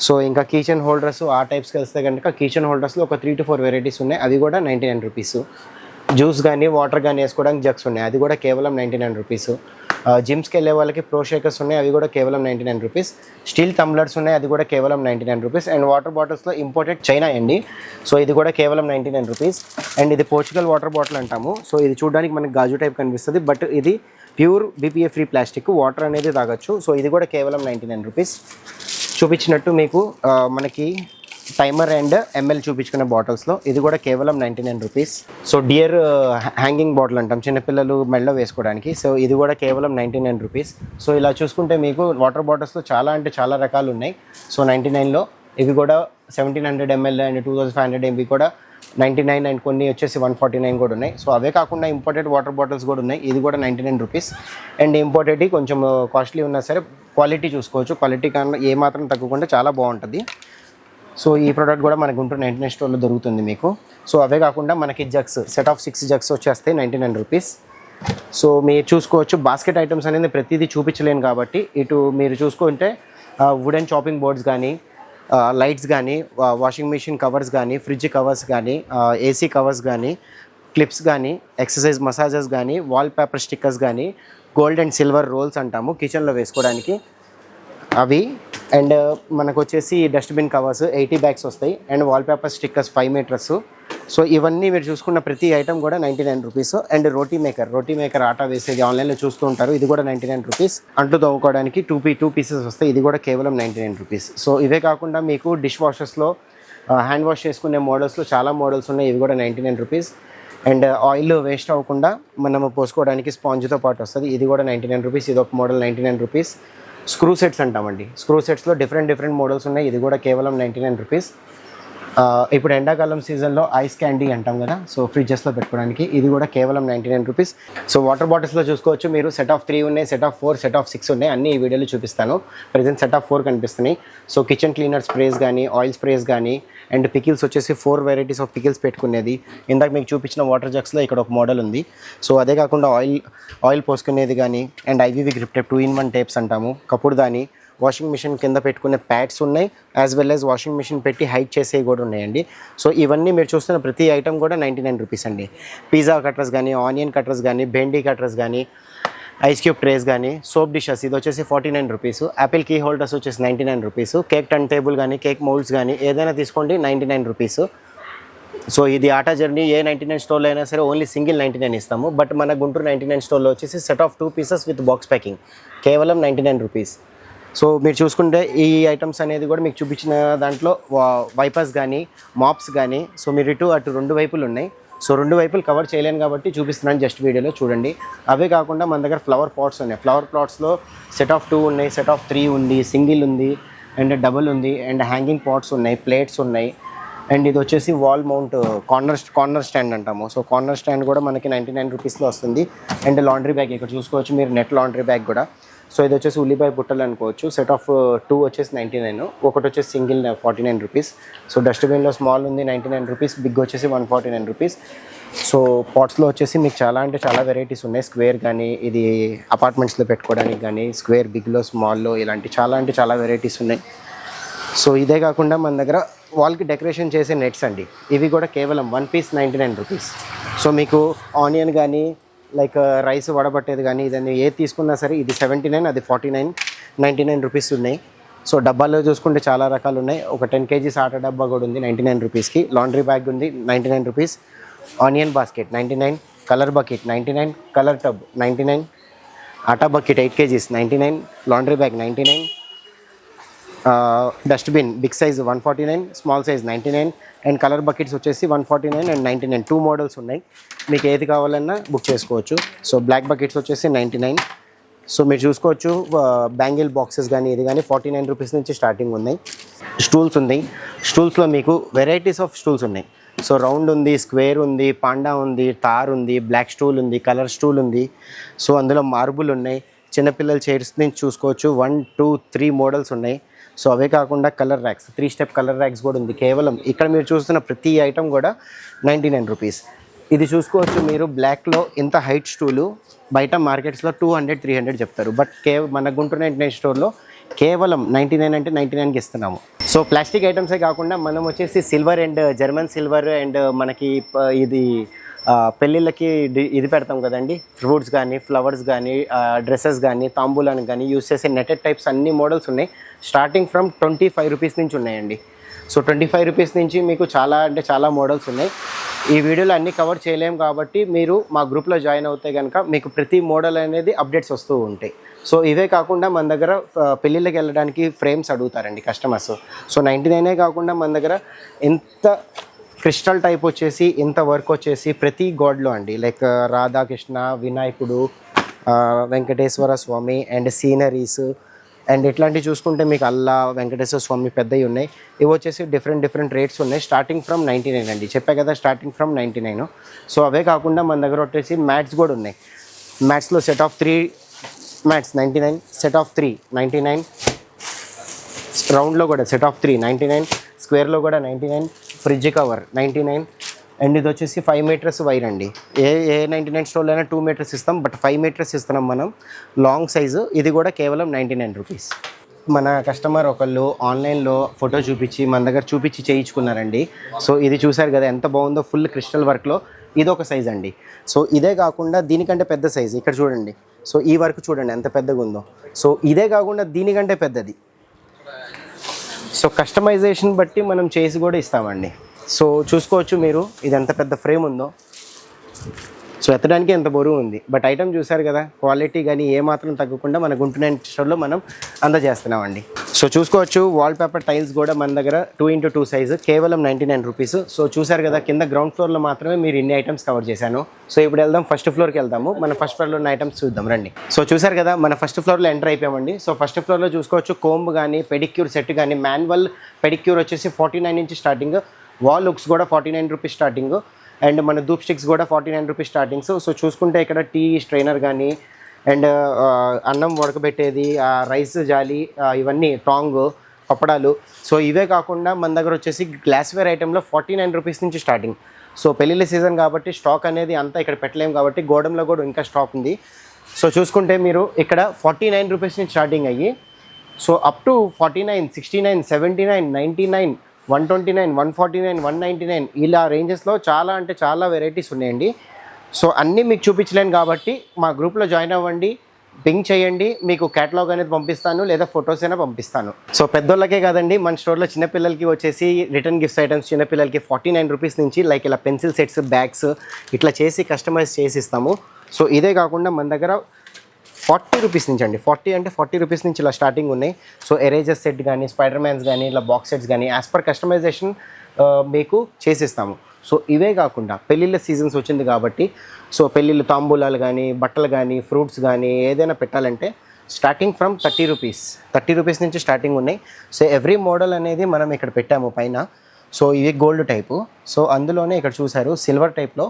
So ఇంకా కిచెన్ హోల్డర్స్ ఆ టైప్స్కి వస్తే కనుక కిచెన్ హోల్డర్స్లో ఒక 3 to 4 వెరైటీస్ ఉన్నాయి, అవి కూడా 99 రూపీస్. జ్యూస్ కానీ, వాటర్ కానీ వేసుకోవడానికి జగ్స్ ఉన్నాయి, అది కూడా కేవలం 99 రూపీస్. జిమ్స్కి వెళ్ళే వాళ్ళకి ప్రో షేకర్స్ ఉన్నాయి, అవి కూడా కేవలం 99 రూపీస్. స్టీల్ టంబ్లర్స్ ఉన్నాయి, అది కూడా కేవలం 99 రూపీస్. అండ్ వాటర్ బాటిల్స్లో ఇంపోర్టెడ్ చైనా అండి. సో ఇది కూడా కేవలం 99 రూపీస్. అండ్ ఇది పోర్చుగల్ వాటర్ బాటిల్ అంటాము. సో ఇది చూడడానికి మనకి గాజు టైప్ కనిపిస్తుంది, బట్ ఇది pure BPA free plastic, water అనేది తాగొచ్చు. సో ఇది కూడా కేవలం 99 రూపీస్. చూపించినట్టు మీకు మనకి టైమర్ అండ్ ఎంఎల్ చూపించుకునే బాటిల్స్లో ఇది కూడా కేవలం 99 rupees. So dear hanging bottle అంటాం చిన్నపిల్లలు మెడలో వేసుకోవడానికి. సో ఇది కూడా కేవలం 99 రూపీస్. సో ఇలా చూసుకుంటే మీకు వాటర్ బాటిల్స్లో చాలా అంటే చాలా రకాలు ఉన్నాయి. సో 99లో ఇవి కూడా 1700 ml అండ్ 2500 ml కూడా 99 అండ్ కొన్ని వచ్చేసి 149 కూడా ఉన్నాయి. సో అవే కాకుండా ఇంపోర్టెడ్ వాటర్ బాటిల్స్ కూడా ఉన్నాయి. ఇది కూడా 99 రూపీస్. అండ్ ఇంపోర్టెడ్ కొంచెం కాస్ట్లీ ఉన్నా సరే క్వాలిటీ చూసుకోవచ్చు. క్వాలిటీ కన్నా ఏమాత్రం తగ్గకుండా చాలా బాగుంటుంది. సో ఈ ప్రోడక్ట్ కూడా మనకు గుంటూరు 99 స్టోర్లో దొరుకుతుంది మీకు. సో అవే కాకుండా మనకి జగ్స్ సెట్ ఆఫ్ 6 జగ్స్ వచ్చేస్తాయి 99 రూపీస్. సో మీరు చూసుకోవచ్చు బాస్కెట్ ఐటమ్స్ అనేది ప్రతిదీ చూపించలేను కాబట్టి ఇటు మీరు చూసుకుంటే వుడెన్ చాపింగ్ బోర్డ్స్ కానీ లైట్స్ కానీ వాషింగ్ మిషన్ కవర్స్ కానీ ఫ్రిడ్జ్ కవర్స్ కానీ ఏసీ కవర్స్ కానీ క్లిప్స్ కానీ ఎక్సర్సైజ్ మసాజెస్ కానీ వాల్ పేపర్ స్టిక్కర్స్ కానీ గోల్డ్ అండ్ సిల్వర్ రోల్స్ అంటాము కిచెన్లో వేసుకోవడానికి అవి. అండ్ మనకు వచ్చేసి డస్ట్బిన్ కవర్స్ 80 బ్యాగ్స్ వస్తాయి. And wall paper stickers 5 metres. So ఇవన్నీ మీరు చూసుకున్న ప్రతి ఐటమ్ కూడా 99 రూపీస్. అండ్ రోటీ మేకర్ ఆటా వేసేది ఆన్లైన్లో చూస్తూ ఉంటారు. ఇది కూడా 99 రూపీస్. అంట్లు తవ్వుకోవడానికి 2 పీసెస్ వస్తాయి. ఇది కూడా కేవలం 99 రూపీస్. సో ఇవే కాకుండా మీకు డిష్ వాషర్స్లో హ్యాండ్ వాష్ చేసుకునే మోడల్స్లో చాలా మోడల్స్ ఉన్నాయి. ఇవి కూడా 99 రూపీస్. అండ్ ఆయిల్ వేస్ట్ అవ్వకుండా మనము పోసుకోవడానికి స్పాంజ్తో పాటు వస్తుంది. ఇది కూడా 99 రూపీస్. ఇది ఒక మోడల్ 99 రూపీస్. స్క్రూ సెట్స్ అంటామండి. స్క్రూ సెట్స్లో డిఫరెంట్ మోడల్స్ ఉన్నాయి. ఇది కూడా కేవలం 99 రూపీస్. ఇప్పుడు ఎండాకాలం సీజన్లో ఐస్ క్యాండీ అంటాం కదా, సో ఫ్రిడ్జెస్లో పెట్టుకోవడానికి ఇది కూడా కేవలం 99 రూపీస్. సో వాటర్ బాటిల్స్లో చూసుకోవచ్చు మీరు సెట్ ఆఫ్ 3 ఉన్నాయి, సెట్ ఆఫ్ 4, సెట్ ఆఫ్ 6 ఉన్నాయి. అన్ని ఈ వీడియోలో చూపిస్తాను. ప్రజెంట్ సెట్ ఆఫ్ 4 కనిపిస్తున్నాయి. సో కిచెన్ క్లీనర్ స్ప్రేస్ కానీ ఆయిల్ స్ప్రేస్ కానీ అండ్ పికిల్స్ వచ్చేసి 4 వెరైటీస్ ఆఫ్ పికిల్స్ పెట్టుకునేది. ఇందాక మీకు చూపించిన వాటర్ జగ్స్లో ఇక్కడ ఒక మోడల్ ఉంది. సో అదే కాకుండా ఆయిల్ పోసుకునేది కానీ and IVV grip tape 2-in-1 tapes అంటాము. కపుడుదాని వాషింగ్ మిషన్ కింద పెట్టుకునే ప్యాడ్స్ ఉన్నాయి, as well as washing machine పెట్టి హైట్ చేసేవి కూడా ఉన్నాయండి. సో ఇవన్నీ మీరు చూస్తున్న ప్రతి ఐటమ్ కూడా 99 రూపీస్ అండి. పిజ్జా కట్టర్స్ కానీ ఆనియన్ కట్టర్స్ కానీ బెండీ కట్టర్స్ కానీ ఐస్ క్యూబ్ ట్రేస్ కానీ సోప్ డిషెస్ ఇది వచ్చేసి 49 రూపీస్. యాపిల్ కీ హోల్డర్స్ వచ్చేసి 99 రూపీస్. కేక్ టర్న్ టేబుల్ కానీ కేక్ మౌల్డ్స్ కానీ ఏదైనా తీసుకోండి 99 రూపీస్. సో ఇది ఆటా జర్నీ ఏ 99 స్టోర్లో అయినా సరే ఓన్లీ సింగిల్ 99 ఇస్తాము. బట్ మన గుంటూరు 99 స్టోర్లో వచ్చేసి set of 2 pieces with box packing కేవలం 99 రూపీస్. సో మీరు చూసుకుంటే ఈ ఐటమ్స్ అనేది కూడా మీకు చూపించిన దాంట్లో వైపర్స్ కానీ మాప్స్ కానీ సో మీరు ఇటు అటు 2 వైపులు ఉన్నాయి. సో 2 వైపులు కవర్ చేయలేను కాబట్టి చూపిస్తున్నాను జస్ట్ వీడియోలో చూడండి. అవే కాకుండా మన దగ్గర ఫ్లవర్ పాట్స్ ఉన్నాయి. ఫ్లవర్ పాట్స్లో సెట్ ఆఫ్ 2 ఉన్నాయి, సెట్ ఆఫ్ 3 ఉంది, సింగిల్ ఉంది అండ్ డబుల్ ఉంది అండ్ హ్యాంగింగ్ పాట్స్ ఉన్నాయి, ప్లేట్స్ ఉన్నాయి. అండ్ ఇది వచ్చేసి వాల్ మౌంట్ కార్నర్ స్టాండ్ అంటాము. సో కార్నర్ స్టాండ్ కూడా మనకి 99 రూపీస్లో వస్తుంది. అండ్ లాండ్రీ బ్యాగ్ ఇక్కడ చూసుకోవచ్చు మీరు, నెట్ లాండ్రీ బ్యాగ్ కూడా. సో ఇది వచ్చేసి ఉల్లిపాయ బుట్టలు అనుకోవచ్చు. సెట్ ఆఫ్ 2 వచ్చేసి 99, ఒకటి వచ్చేసి సింగిల్ 49 రూపీస్. సో డస్ట్బిన్లో స్మాల్ ఉంది 99 రూపీస్, బిగ్ వచ్చేసి 149 రూపీస్. సో పాట్స్లో వచ్చేసి మీకు చాలా అంటే చాలా వెరైటీస్ ఉన్నాయి. స్క్వేర్ కానీ ఇది అపార్ట్మెంట్స్లో పెట్టుకోవడానికి కానీ స్క్వేర్, బిగ్లో, స్మాల్లో ఇలాంటి చాలా అంటే చాలా వెరైటీస్ ఉన్నాయి. సో ఇదే కాకుండా మన దగ్గర వాల్కి డెకరేషన్ చేసే నెట్స్ అండి. ఇవి కూడా కేవలం 1 పీస్ 99 రూపీస్. సో మీకు ఆనియన్ కానీ లైక్ రైస్ వడబట్టేది కానీ ఇదన్నీ ఏది తీసుకున్నా సరే ఇది 79, అది 49, 99 రూపీస్ ఉన్నాయి. సో డబ్బాలో చూసుకుంటే చాలా రకాలు ఉన్నాయి. ఒక 10 kgs ఆటా డబ్బా కూడా ఉంది 99 రూపీస్కి. లాండ్రీ బ్యాగ్ ఉంది 99 rupees. Onion basket 99, colour bucket 99, colour tub 99, ఆటా bucket 8 kgs 99, laundry bag 99, dustbin big size 149, small size 99 and colour buckets వచ్చేసి 149 అండ్ 99. 2 మోడల్స్ ఉన్నాయి. మీకు ఏది కావాలన్నా బుక్ చేసుకోవచ్చు. సో బ్లాక్ బకెట్స్ వచ్చేసి 99. సో మీరు చూసుకోవచ్చు బ్యాంగిల్ బాక్సెస్ కానీ ఇది కానీ 49 రూపీస్ నుంచి స్టార్టింగ్ ఉన్నాయి. స్టూల్స్ ఉన్నాయి. స్టూల్స్లో మీకు వెరైటీస్ ఆఫ్ స్టూల్స్ ఉన్నాయి. సో రౌండ్ ఉంది, స్క్వేర్ ఉంది, పాండా ఉంది, తార్ ఉంది, బ్లాక్ స్టూల్ ఉంది, కలర్ స్టూల్ ఉంది. సో అందులో మార్బుల్ ఉన్నాయి. చిన్నపిల్లల చైర్స్ నుంచి చూసుకోవచ్చు 1, 2, 3 మోడల్స్ ఉన్నాయి. సో అవే కాకుండా colour racks 3 step colour racks కూడా ఉంది. కేవలం ఇక్కడ మీరు చూస్తున్న ప్రతి ఐటమ్ కూడా 99 రూపీస్. ఇది చూసుకోవచ్చు మీరు బ్లాక్లో ఇంత హైట్ స్టూలు బయట మార్కెట్స్లో 200, 300 చెప్తారు. బట్ మన గుంటూరు 99 స్టోర్లో కేవలం 99 అంటే 99కి ఇస్తున్నాము. సో ప్లాస్టిక్ ఐటమ్సే కాకుండా మనం వచ్చేసి silver and German silver and మనకి ఇది పెళ్ళిళ్ళకి ఇది పెడతాం కదండి, ఫ్రూట్స్ కానీ ఫ్లవర్స్ కానీ డ్రెస్సెస్ కానీ తాంబూలానికి కానీ యూస్ చేసే నెటెడ్ టైప్స్ అన్ని మోడల్స్ ఉన్నాయి. స్టార్టింగ్ ఫ్రమ్ 25 రూపీస్ నుంచి ఉన్నాయండి. సో 25 రూపీస్ నుంచి మీకు చాలా అంటే చాలా మోడల్స్ ఉన్నాయి. ఈ వీడియోలో అన్నీ కవర్ చేయలేము కాబట్టి మీరు మా గ్రూప్లో జాయిన్ అవుతే కనుక మీకు ప్రతి మోడల్ అనేది అప్డేట్స్ వస్తూ ఉంటాయి. సో ఇవే కాకుండా మన దగ్గర పెళ్ళిళ్ళకి వెళ్ళడానికి ఫ్రేమ్స్ అడుగుతారండి కస్టమర్స్. సో 99 కాకుండా మన దగ్గర ఎంత క్రిస్టల్ టైప్ వచ్చేసి ఇంత వర్క్ వచ్చేసి ప్రతి గాడ్లో అండి, లైక్ రాధాకృష్ణ, వినాయకుడు, వెంకటేశ్వర స్వామి అండ్ సీనరీస్ అండ్ ఇట్లాంటివి చూసుకుంటే మీకు అల్లా, వెంకటేశ్వర స్వామి పెద్దవి ఉన్నాయి. ఇవి వచ్చేసి డిఫరెంట్ రేట్స్ ఉన్నాయి, స్టార్టింగ్ ఫ్రమ్ 99 అండి. చెప్పా కదా స్టార్టింగ్ ఫ్రమ్ 99. సో అవే కాకుండా మన దగ్గర వచ్చేసి మ్యాట్స్ కూడా ఉన్నాయి. మ్యాట్స్లో set of 3 mats 99, set of 3 99, రౌండ్లో కూడా సెట్ ఆఫ్ 3 99, స్క్వేర్లో కూడా 99, ఫ్రిడ్జ్ కవర్ 99 అండ్ ఇది వచ్చేసి 5 మీటర్స్ వైర్ అండి. ఏ 99 స్టోర్లో అయినా 2 మీటర్స్ ఇస్తాం, బట్ 5 మీటర్స్ ఇస్తున్నాం మనం లాంగ్ సైజు. ఇది కూడా కేవలం 99 రూపీస్. మన కస్టమర్ ఒకళ్ళు ఆన్లైన్లో ఫోటో చూపించి మన దగ్గర చూపించి చేయించుకున్నారండి. సో ఇది చూసారు కదా ఎంత బాగుందో, ఫుల్ క్రిస్టల్ వర్క్లో. ఇది ఒక సైజ్ అండి. సో ఇదే కాకుండా దీనికంటే పెద్ద సైజు ఇక్కడ చూడండి. సో ఈ వర్క్ చూడండి ఎంత పెద్దగా ఉందో. సో ఇదే కాకుండా దీనికంటే పెద్దది. సో కస్టమైజేషన్ బట్టి మనం చేసి కూడా ఇస్తామండి. సో చూసుకోవచ్చు మీరు ఇది ఎంత పెద్ద ఫ్రేమ్ ఉందో. సో ఎత్తడానికి ఎంత బరువు ఉంది, బట్ ఐటమ్ చూసారు కదా, క్వాలిటీ కానీ ఏమాత్రం తగ్గకుండా మన గుంటూరు 99 స్టోర్లో మనం అందజేస్తున్నామండి. సో చూసుకోవచ్చు వాల్ పేపర్ టైల్స్ కూడా మన దగ్గర 2x2 సైజు కేవలం 99 రూపీస్. సో చూసారు కదా కింద గ్రౌండ్ ఫ్లోర్లో మాత్రమే మీరు ఇన్ని ఐటమ్స్ కవర్ చేశాను. సో ఇప్పుడు వెళ్దాం ఫస్ట్ ఫ్లోర్కి వెళ్దాము. మన ఫస్ట్ ఫ్లోర్లో ఉన్న ఐటమ్స్ చూద్దాం రండి. సో చూసారు కదా మన ఫస్ట్ ఫ్లోర్లో ఎంటర్ అయిపోయామండి. సో ఫస్ట్ ఫ్లోర్లో చూసుకోవచ్చు కోంబ్ కానీ పెడిక్యూర్ సెట్ కానీ మాన్యువల్ పెడిక్యూర్ వచ్చేసి 49 నుంచి స్టార్టింగ్, వాల్ లుక్స్ కూడా 49 రూపీస్ స్టార్టింగ్ అండ్ మన ధూప్ స్టిక్స్ కూడా 49 రూపీస్ స్టార్టింగ్స్. సో చూసుకుంటే ఇక్కడ టీ స్ట్రైనర్ కానీ అండ్ అన్నం ఉడకబెట్టేది, రైస్ జాలి, ఇవన్నీ టాంగ్, పప్పడాలు. సో ఇవే కాకుండా మన దగ్గర వచ్చేసి గ్లాస్వేర్ ఐటెంలో 49 రూపీస్ నుంచి స్టార్టింగ్. సో పెళ్ళిళ్ళ సీజన్ కాబట్టి స్టాక్ అనేది అంతా ఇక్కడ పెట్టలేము కాబట్టి గోడంలో కూడా ఇంకా స్టాక్ ఉంది. సో చూసుకుంటే మీరు ఇక్కడ 49 రూపీస్ నుంచి స్టార్టింగ్ అయ్యి సో అప్ టు 49, 69, 79, 99, 129, 149, 199 ఇలా రేంజెస్లో చాలా అంటే చాలా వెరైటీస్ ఉన్నాయండి. సో అన్నీ మీకు చూపించలేను కాబట్టి మా గ్రూప్లో జాయిన్ అవ్వండి, పింక్ చేయండి, మీకు క్యాటలాగ్ అనేది పంపిస్తాను లేదా ఫొటోస్ అయినా పంపిస్తాను. సో పెద్దోళ్ళకే కాదండి మన స్టోర్లో చిన్నపిల్లలకి వచ్చేసి రిటర్న్ గిఫ్ట్స్ ఐటమ్స్ చిన్నపిల్లలకి 49 రూపీస్ నుంచి లైక్ ఇలా పెన్సిల్ సెట్స్, బ్యాగ్స్ ఇట్లా చేసి కస్టమైజ్ చేసి ఇస్తాము. సో ఇదే కాకుండా మన దగ్గర 40 రూపీస్ నుంచి అండి, 40 రూపీస్ నుంచి ఇలా స్టార్టింగ్ ఉన్నాయి. సో ఎరేజర్ సెట్ కానీ స్పైడర్ మ్యాన్స్ కానీ ఇలా బాక్స్ సెట్స్ కానీ యాజ్ పర్ కస్టమైజేషన్ మీకు చేసిస్తాము. సో ఇవే కాకుండా పెళ్ళిళ్ళ సీజన్స్ వచ్చింది కాబట్టి సో పెళ్ళిళ్ళు తాంబూలాలు కానీ బట్టలు కానీ ఫ్రూట్స్ కానీ ఏదైనా పెట్టాలంటే స్టార్టింగ్ ఫ్రమ్ 30 రూపీస్ నుంచి స్టార్టింగ్ ఉన్నాయి. సో ఎవ్రీ మోడల్ అనేది మనం ఇక్కడ పెట్టాము పైన. సో ఇవి గోల్డ్ టైపు. సో అందులోనే ఇక్కడ చూసారు సిల్వర్ టైప్లో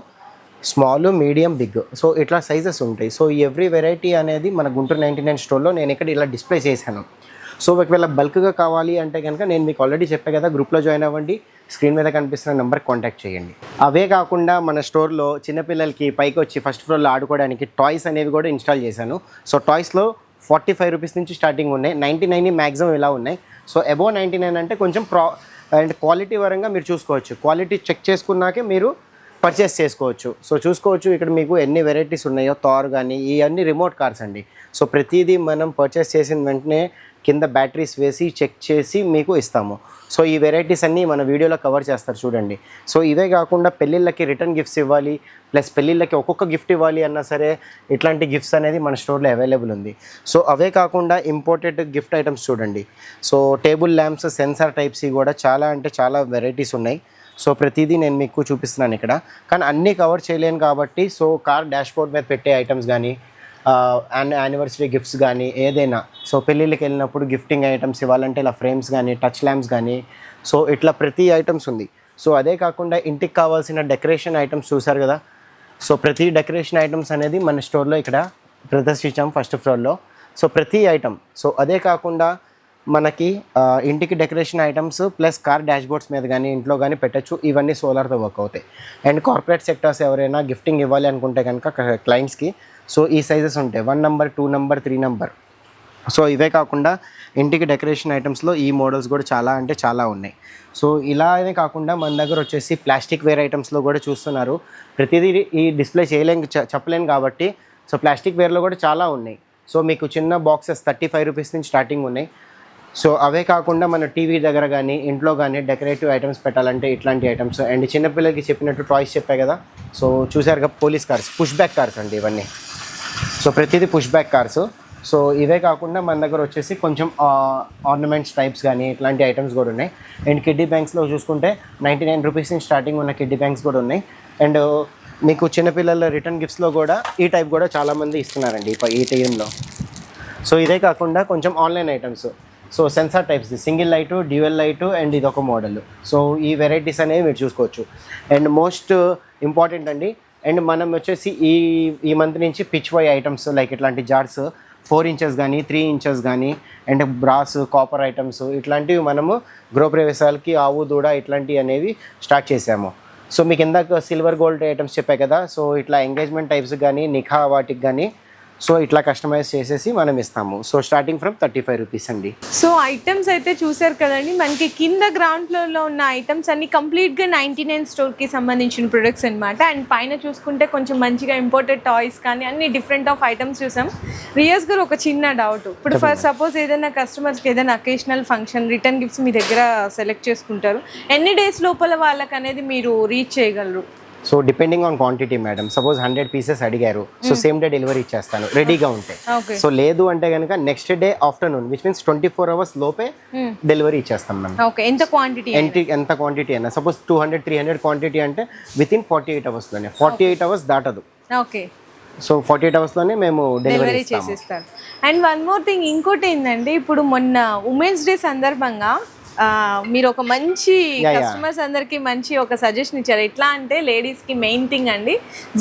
స్మాల్, మీడియం, బిగ్. సో ఇట్లా సైజెస్ ఉంటాయి. సో ఎవ్రీ వెరైటీ అనేది మన గుంటూరు 99 స్టోర్లో నేను ఇక్కడ ఇలా డిస్ప్లే చేశాను. సో ఒకవేళ బల్క్గా కావాలి అంటే కనుక నేను మీకు ఆల్రెడీ చెప్పాను కదా, గ్రూప్లో జాయిన్ అవ్వండి, స్క్రీన్ మీద కనిపిస్తున్న నెంబర్కి కాంటాక్ట్ చేయండి. అవే కాకుండా మన స్టోర్లో చిన్నపిల్లలకి పైకి వచ్చి ఫస్ట్ ఫ్లోర్లో ఆడుకోవడానికి టాయ్స్ అనేవి కూడా ఇన్స్టాల్ చేశాను. సో టాయ్స్లో 45 రూపీస్ నుంచి స్టార్టింగ్ ఉన్నాయి, 99 మ్యాక్సిమం ఇలా ఉన్నాయి. సో అబోవ్ 99 అంటే కొంచెం అండ్ క్వాలిటీ పరంగా మీరు చూసుకోవచ్చు, క్వాలిటీ చెక్ చేసుకున్నాకే మీరు పర్చేస్ చేసుకోవచ్చు. సో చూసుకోవచ్చు ఇక్కడ మీకు ఎన్ని వెరైటీస్ ఉన్నాయో. థార్ కానీ ఇవన్నీ రిమోట్ కార్స్ అండి. సో ప్రతిదీ మనం పర్చేస్ చేసిన వెంటనే కింద బ్యాటరీస్ వేసి చెక్ చేసి మీకు ఇస్తాము. సో ఈ వెరైటీస్ అన్నీ మన వీడియోలో కవర్ చేస్తారు చూడండి. సో ఇవే కాకుండా పెళ్ళిళ్ళకి రిటర్న్ గిఫ్ట్స్ ఇవ్వాలి ప్లస్ పెళ్ళిళ్ళకి ఒక్కొక్క గిఫ్ట్ ఇవ్వాలి అన్నా సరే ఇట్లాంటి గిఫ్ట్స్ అనేది మన స్టోర్లో అవైలబుల్ ఉంది. సో అవే కాకుండా ఇంపోర్టెడ్ గిఫ్ట్ ఐటమ్స్ చూడండి. So table lamps, sensor types కూడా చాలా అంటే చాలా వెరైటీస్ ఉన్నాయి. సో ప్రతిదీ నేను మీకు చూపిస్తున్నాను ఇక్కడ, కానీ అన్నీ కవర్ చేయలేను కాబట్టి సో కార్ డాష్బోర్డ్ మీద పెట్టే ఐటమ్స్ కానీ యానివర్సరీ గిఫ్ట్స్ కానీ ఏదైనా సో పెళ్ళిళ్ళకి వెళ్ళినప్పుడు గిఫ్టింగ్ ఐటమ్స్ ఇవ్వాలంటే ఇలా ఫ్రేమ్స్ కానీ టచ్ ల్యాంప్స్ కానీ సో ఇట్లా ప్రతి ఐటమ్స్ ఉంది. సో అదే కాకుండా ఇంటికి కావాల్సిన డెకరేషన్ ఐటమ్స్ చూసారు కదా. సో ప్రతి డెకరేషన్ ఐటమ్స్ అనేది మన స్టోర్లో ఇక్కడ ప్రదర్శించాం ఫస్ట్ ఫ్లోర్లో. సో ప్రతి ఐటమ్. సో అదే కాకుండా మనకి ఇంటికి decoration items plus car dashboards మీద కానీ ఇంట్లో కానీ పెట్టచ్చు. ఇవన్నీ సోలార్తో వర్క్ అవుతాయి. అండ్ కార్పొరేట్ సెక్టర్స్ ఎవరైనా గిఫ్టింగ్ ఇవ్వాలి అనుకుంటే కనుక క్లయింట్స్కి సో ఈ సైజెస్ ఉంటాయి, 1 నెంబర్, 2 నెంబర్, 3 నెంబర్. సో ఇవే కాకుండా ఇంటికి డెకరేషన్ ఐటమ్స్లో ఈ మోడల్స్ కూడా చాలా అంటే చాలా ఉన్నాయి. సో ఇలానే కాకుండా మన దగ్గర వచ్చేసి ప్లాస్టిక్ వేర్ ఐటమ్స్లో కూడా చూస్తున్నారు. ప్రతిదీ ఈ డిస్ప్లే చెప్పలేను కాబట్టి సో ప్లాస్టిక్ వేర్లో కూడా చాలా ఉన్నాయి. సో మీకు చిన్న బాక్సెస్ 35 రూపీస్ నుంచి స్టార్టింగ్ ఉన్నాయి. సో అవే కాకుండా మన టీవీ దగ్గర కానీ ఇంట్లో కానీ డెకరేటివ్ ఐటమ్స్ పెట్టాలంటే ఇట్లాంటి ఐటమ్స్. అండ్ చిన్నపిల్లలకి చెప్పినట్టు టాయ్స్ చెప్పాయి కదా. సో చూసారుగా police cars, push back cars అండి ఇవన్నీ. సో ప్రతిదీ పుష్ బ్యాక్ కార్స్. సో ఇవే కాకుండా మన దగ్గర వచ్చేసి కొంచెం ఆర్నమెంట్స్ టైప్స్ కానీ ఇట్లాంటి ఐటమ్స్ కూడా ఉన్నాయి. అండ్ కిడ్డీ బ్యాంక్స్లో చూసుకుంటే 99 రూపీస్ నుంచి స్టార్టింగ్ ఉన్న కిడ్డీ బ్యాంక్స్ కూడా ఉన్నాయి. అండ్ మీకు చిన్నపిల్లల రిటర్న్ గిఫ్ట్స్లో కూడా ఈ టైప్ కూడా చాలామంది ఇస్తున్నారండి ఈ టైంలో. సో ఇదే కాకుండా కొంచెం online items, so sensor types, single light, dual light and ఇది ఒక మోడల్. సో ఈ వెరైటీస్ అనేవి మీరు చూసుకోవచ్చు. అండ్ మోస్ట్ ఇంపార్టెంట్ అండి, అండ్ మనం వచ్చేసి ఈ మంత్ నుంచి పిచ్ వై ఐటమ్స్ లైక్ ఇట్లాంటి జార్స్ 4 ఇంచెస్ కానీ 3 ఇంచెస్ కానీ అండ్ బ్రాస్ కాపర్ ఐటమ్స్ ఇట్లాంటివి మనము గృహప్రవేశాలకి ఆవు దూడ ఇట్లాంటివి అనేవి స్టార్ట్ చేసాము. సో మీకు ఇందాక సిల్వర్ గోల్డ్ ఐటమ్స్ చెప్పాయి కదా, సో ఇట్లా ఎంగేజ్మెంట్ టైప్స్ కానీ నిఖా వాటికి కానీ సో ఇట్లా కస్టమైజ్ చేసేసి మనం ఇస్తాము. సో స్టార్టింగ్ ఫ్రమ్ 35 రూపీస్ అండి. సో ఐటమ్స్ అయితే చూసారు కదండి, మనకి కింద గ్రౌండ్ ఫ్లోర్లో ఉన్న ఐటమ్స్ అన్ని కంప్లీట్గా 99 స్టోర్కి సంబంధించిన ప్రొడక్ట్స్ అనమాట. అండ్ పైన చూసుకుంటే కొంచెం మంచిగా ఇంపోర్టెడ్ టాయ్స్ కానీ అన్ని డిఫరెంట్ ఆఫ్ ఐటమ్స్ చూసాం. రియాజ్ గారు ఒక చిన్న డౌట్, ఇప్పుడు ఫర్ సపోజ్ ఏదైనా కస్టమర్స్కి ఏదైనా అకేషనల్ ఫంక్షన్ రిటర్న్ గిఫ్ట్స్ మీ దగ్గర సెలెక్ట్ చేసుకుంటారు, ఎన్ని డేస్ లోపల వాళ్ళకి అనేది మీరు రీచ్ చేయగలరు? So depending on quantity madam, suppose 100 pieces అడిగారు, సో సేమ్ డే డెలివరీ ఇచ్చేస్తాను రెడీగా ఉంటే. సో లేదు అంటే కనుక next day afternoon which means 24 hours లోపే డెలివరీ ఇచ్చేస్తాం మేడం. ఎంత క్వాంటిటీ అయినా సపోజ్ 200-300 క్వాంటిటీ అంటే విత్ ఇన్ 48 అవర్స్లోనే, 48 అవర్స్ దాటదు. ఓకే, సో 48 అవర్స్లోనే మేము డెలివరీ చేసేస్తాం. అండ్ వన్ మోర్ థింగ్, ఇంకోటి ఏంటంటే ఇప్పుడు మొన్న ఉమెన్స్ డే సందర్భంగా మీరు ఒక మంచి కస్టమర్స్ అందరికి మంచి ఒక సజెషన్ ఇచ్చారు. ఎట్లా అంటే లేడీస్ కి మెయిన్ థింగ్ అండి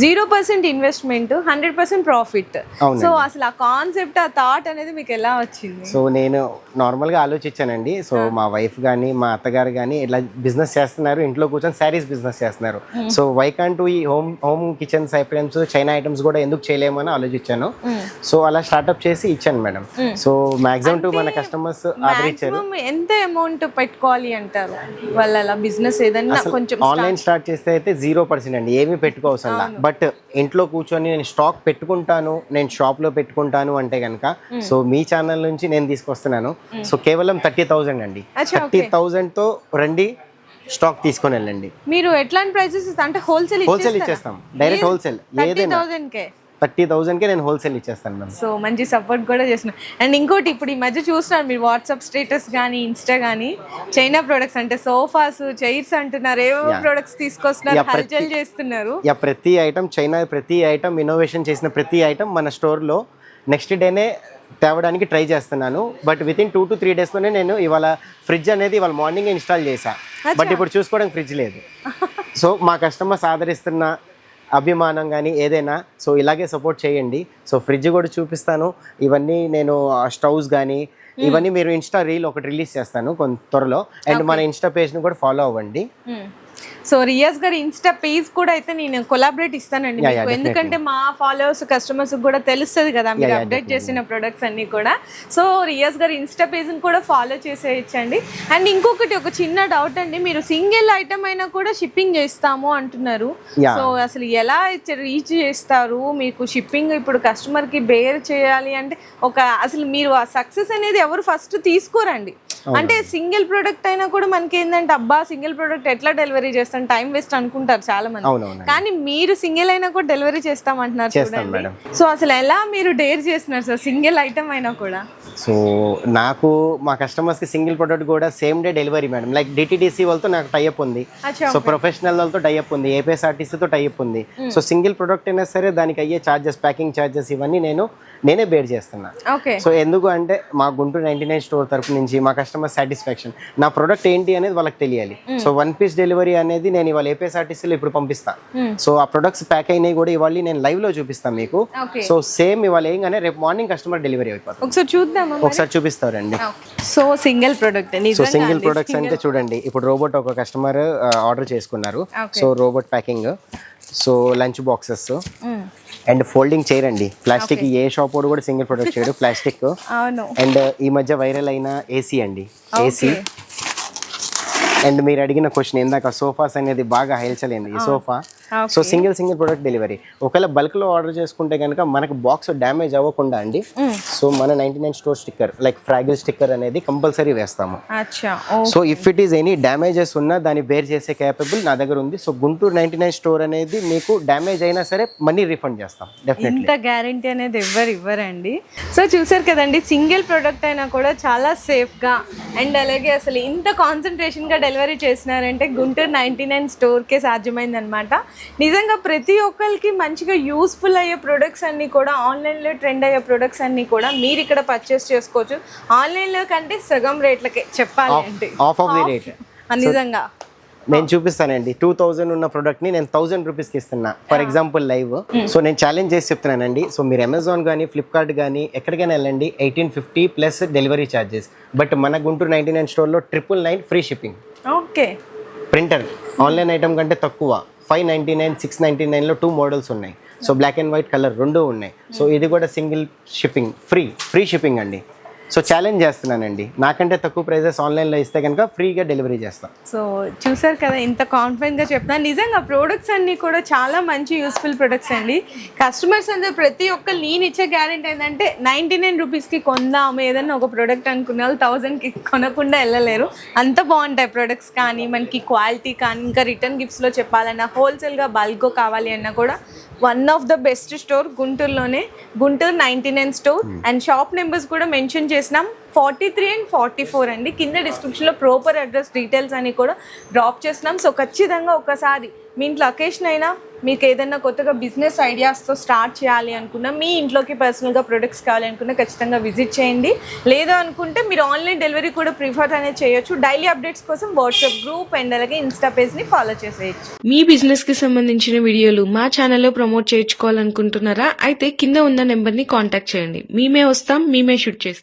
0% ఇన్వెస్ట్మెంట్ 100% ప్రాఫిట్. సో అసలు ఆ కాన్సెప్ట్, ఆ థాట్ అనేది మీకు ఎలా వచ్చింది? సో నేను నార్మల్గా ఆలోచించానండి. సో మా వైఫ్ కానీ మా అత్తగారు కానీ ఇట్లా బిజినెస్ చేస్తున్నారు, ఇంట్లో కూర్చొని శారీస్ బిజినెస్ చేస్తున్నారు. సో వై కాంట్ ఈ home kitchens items China items కూడా ఎందుకు చేయలేమని ఆలోచించాను. సో అలా స్టార్ట్అప్ చేసి ఇచ్చాను మేడం. సో మాక్సిమం టు మన కస్టమర్స్ ఆర్డర్ ఇచ్చారు. ఎంత అమౌంట్ పెట్టుకోవాలి అంటారు వాళ్ళ అలా బిజినెస్ ఏదైనా కొంచెం? ఆన్లైన్ స్టార్ట్ చేస్తే అయితే 0% అండి, ఏమీ పెట్టుకోవసరం. బట్ ఇంట్లో కూర్చొని నేను స్టాక్ పెట్టుకుంటాను, నేను షాప్ లో పెట్టుకుంటాను అంటే కనుక సో మీ ఛానల్ నుంచి నేను తీసుకొస్తున్నాను. సో కేవలం 30,000 అండి. 30,000 తో రండి, స్టాక్ తీసుకొని వెళ్ళండి. మీరు ఎట్లాంటి ప్రైసెస్ అంటే హోల్సేల్ ఇచ్చేస్తాం, డైరెక్ట్ హోల్సేల్. ఏదైనా 30,000కే నేను హోల్సేల్ ఇచ్చేస్తాను మ్యామ్. సో మంచి సపోర్ట్ కూడా చేస్తున్నాను. అండ్ ఇంకోటి, ఇప్పుడు ఈ మధ్య చూస్తున్నారు మీరు వాట్సాప్ స్టేటస్ కానీ ఇన్స్టా కానీ చైనా ప్రొడక్ట్స్ అంటే సోఫాస్, చైర్స్ అంటున్నారు, ఏవో ప్రొడక్ట్స్ తీసుకొస్తున్నారు, హల్చల్ చేస్తున్నారు. ప్రతి ఐటమ్ చైనా, ప్రతి ఐటమ్ ఇన్నోవేషన్ చేసిన ప్రతి ఐటమ్ మన స్టోర్లో నెక్స్ట్ డేనే తేవడానికి ట్రై చేస్తున్నాను. బట్ విత్ ఇన్ 2 to 3 డేస్లోనే నేను ఇవాళ ఫ్రిడ్జ్ అనేది ఇవాళ మార్నింగ్ ఇన్స్టాల్ చేశా. బట్ ఇప్పుడు చూసుకోవడానికి ఫ్రిడ్జ్ లేదు. సో మా కస్టమర్స్ ఆదరిస్తున్న అభిమానం కానీ ఏదైనా సో ఇలాగే సపోర్ట్ చేయండి. సో ఫ్రిడ్జ్ కూడా చూపిస్తాను, ఇవన్నీ నేను స్టవ్స్ కానీ ఇవన్నీ మీరు ఇన్స్టా రీల్ ఒకటి రిలీజ్ చేస్తాను కొంత త్వరలో. అండ్ మన ఇన్స్టా పేజ్ని కూడా ఫాలో అవ్వండి. సో రియాజ్ గారి ఇన్స్టా పేజ్ కూడా అయితే నేను కొలాబరేట్ ఇస్తానండి మీకు, ఎందుకంటే మా ఫాలోవర్స్ కస్టమర్స్ కూడా తెలుస్తుంది కదా మీరు అప్డేట్ చేసిన ప్రొడక్ట్స్ అన్ని కూడా. సో రియాజ్ గారి ఇన్స్టా పేజ్ని కూడా ఫాలో చేసేయచ్చండి. అండ్ ఇంకొకటి ఒక చిన్న డౌట్ అండి, మీరు సింగిల్ ఐటమ్ అయినా కూడా షిప్పింగ్ చేస్తాము అంటున్నారు. సో అసలు ఎలా రీచ్ చేస్తారు మీకు షిప్పింగ్? ఇప్పుడు కస్టమర్ కి బేర్ చేయాలి అంటే అసలు మీరు ఆ సక్సెస్ అనేది ఎవరు ఫస్ట్ తీసుకోరండి. అంటే సింగిల్ ప్రొడక్ట్ అయినా కూడా మనకి ఏంటంటే అబ్బా సింగిల్ ప్రొడక్ట్ ఎట్లా డెలివరీ చేస్తాం, టైం వేస్ట్ అనుకుంటారు చాలా మంది. కానీ మీరు సింగిల్ అయినా కూడా డెలివరీ చేస్తామంటున్నారు చూడండి. సో అసలు ఎలా మీరు డేర్ చేస్తున్నారు సార్ సింగిల్ ఐటమ్ అయినా కూడా? సో నాకు మా కస్టమర్స్ కి సింగిల్ ప్రొడక్ట్ కూడా same day delivery madam. Like DTDC వాళ్ళతో నాకు టైఅప్ ఉంది, సో ప్రొఫెషనల్ వాళ్ళతో టైఅప్ ఉంది, ఏపీఎస్ఆర్టీసీతో టైఅప్ ఉంది. సో సింగిల్ ప్రొడక్ట్ అయినా సరే దానికి అయ్యే ఛార్జెస్, ప్యాకింగ్ ఛార్జెస్ ఇవన్నీ నేనే బేర్ చేస్తున్నా. సో ఎందుకు అంటే మా గుంటూరు 99 స్టోర్ తరపు నుంచి మా కస్టమర్ సాటిస్ఫాక్షన్, నా ప్రొడక్ట్ ఏంటి అనేది వాళ్ళకి తెలియాలి. సో 1 పీస్ డెలివరీ అనేది నేను ఇవాళ ఏపీఎస్ఆర్టీసీలో ఇప్పుడు పంపిస్తాను. సో ఆ ప్రొడక్ట్స్ ప్యాక్ అయినాయి కూడా ఇవాళ నేను లైవ్ లో చూపిస్తాను మీకు. సో సేమ్ ఇవాళ ఏంగానే రేపు మార్నింగ్ కస్టమర్ డెలివరీ అయిపోతుంది. ఒకసారి చూద్దాం, ఒకసారి చూపిస్తారండి. So single product, so single products అంటే చూడండి, ఇప్పుడు రోబోట్ ఒక కస్టమర్ ఆర్డర్ చేసుకున్నారు. So robot packing, so lunch boxes and folding chair అండి. ప్లాస్టిక్ ఏ షాప్ కూడా సింగిల్ ప్రొడక్ట్ చేయడు, ప్లాస్టిక్. అండ్ ఈ మధ్య వైరల్ అయిన ఏసీ అండి, ఏసీ. అండ్ మీరు అడిగిన క్వశ్చన్ ఇందాక సోఫాస్ అనేది బాగా హైల్చలేంది. ఈ sofa so single product delivery. ఒకవేళ బల్క్ లో ఆర్డర్ చేసుకుంటే కనుక మనకు బాక్స్ డ్యామేజ్ అవ్వకుండా అండి, సో మన 99 store sticker like fragile sticker అనేది కంపల్సరీ వేస్తాము. So if it is any damages ఉన్నా దాన్ని బేర్ చేసే కేపబుల్ నా దగ్గర ఉంది. సో గుంటూరు 99 స్టోర్ అనేది మీకు డ్యామేజ్ అయినా సరే మనీ రిఫండ్ చేస్తాం డెఫినెట్లీ. ఇంత గ్యారంటీ అనేది ఇవ్వరండి. సో చూసారు కదండి, సింగిల్ ప్రోడక్ట్ అయినా కూడా చాలా సేఫ్గా అండ్ అలాగే అసలు ఇంత కాన్సన్ట్రేషన్గా డెలివరీ చేసినారంటే గుంటూరు 99 స్టోర్కే సాధ్యమైందనమాట. నిజంగా ప్రతి ఒక్కరికి మంచిగా యూస్ఫుల్ అయ్యే ప్రొడక్ట్స్ అన్నీ కూడా ఆన్లైన్లో ట్రెండ్ అయ్యే ప్రొడక్ట్స్ అన్నీ కూడా మీరు ఇక్కడ పర్చేస్ చేసుకోవచ్చు. ఆన్లైన్లో కంటే సగం రేట్లకే చెప్పాలి అంటే ఆఫ్ ఆఫ్ ది రేట్. నిజంగా నేను చూపిస్తానండి, 2000 ఉన్న ప్రోడక్ట్ ని నేను 1000 రూపీస్కి ఇస్తున్నా ఫర్ ఎగ్జాంపుల్ లైవ్. సో నేను ఛాలెంజ్ చేసి చెప్తున్నానండి. సో మీరు అమెజాన్ కానీ ఫ్లిప్కార్ట్ కానీ ఎక్కడికైనా వెళ్ళండి 1850 ప్లస్ డెలివరీ ఛార్జెస్. బట్ మన గుంటూరు 99 స్టోర్లో 999 free shipping. Okay. Printer online item కంటే తక్కువ 599, 699లో 2 మోడల్స్ ఉన్నాయి. So black and white colour 2 ఉన్నాయి. సో ఇది కూడా సింగిల్ షిప్పింగ్, ఫ్రీ షిప్పింగ్ అండి. సో ఛాలెంజ్ చేస్తున్నానండి, నాకంటే తక్కువ ప్రైజెస్ ఆన్లైన్లో ఇస్తే కనుక ఫ్రీగా డెలివరీ చేస్తాం. సో చూసారు కదా ఇంత కాన్ఫిడెంట్గా చెప్తున్నాను. నిజంగా ప్రోడక్ట్స్ అన్నీ కూడా చాలా మంచి యూస్ఫుల్ ప్రొడక్ట్స్ అండి. కస్టమర్స్ అందరూ ప్రతి ఒక్క నేను ఇచ్చే గ్యారెంటీ ఏంటంటే 99 రూపీస్కి కొందాము ఏదన్నా ఒక ప్రోడక్ట్ అనుకునే వాళ్ళు 1000కి కొనకుండా వెళ్ళలేరు. అంత బాగుంటాయి ప్రొడక్ట్స్ కానీ మనకి క్వాలిటీ కానీ. ఇంకా రిటర్న్ గిఫ్ట్స్లో చెప్పాలన్నా హోల్సేల్గా బల్క్గా కావాలి అన్నా కూడా one of the best store గుంటూరులోనే, Guntur 99 store. And shop numbers కూడా మెన్షన్ చేసినాం, 43 and 44 అండి. కింద డిస్క్రిప్షన్లో ప్రాపర్ అడ్రస్ డీటెయిల్స్ అని కూడా డ్రాప్ చేస్తున్నాం. సో ఖచ్చితంగా ఒకసారి మీ ఇంట్లో అకేషన్ అయినా మీకు ఏదైనా కొత్తగా బిజినెస్ ఐడియాస్తో స్టార్ట్ చేయాలి అనుకున్నా, మీ ఇంట్లోకి పర్సనల్గా ప్రొడక్ట్స్ కావాలి అనుకున్నా ఖచ్చితంగా విజిట్ చేయండి. లేదా అనుకుంటే మీరు ఆన్లైన్ డెలివరీ కూడా ప్రిఫర్ అనేది చేయొచ్చు. డైలీ అప్డేట్స్ కోసం వాట్సాప్ గ్రూప్ అండ్ అలాగే ఇన్స్టా పేజ్ని ఫాలో చేసేయచ్చు. మీ బిజినెస్కి సంబంధించిన వీడియోలు మా ఛానల్లో ప్రమోట్ చేయించుకోవాలనుకుంటున్నారా? అయితే కింద ఉన్న నెంబర్ని కాంటాక్ట్ చేయండి. మేమే వస్తాం, మేమే షూట్ చేస్తాం.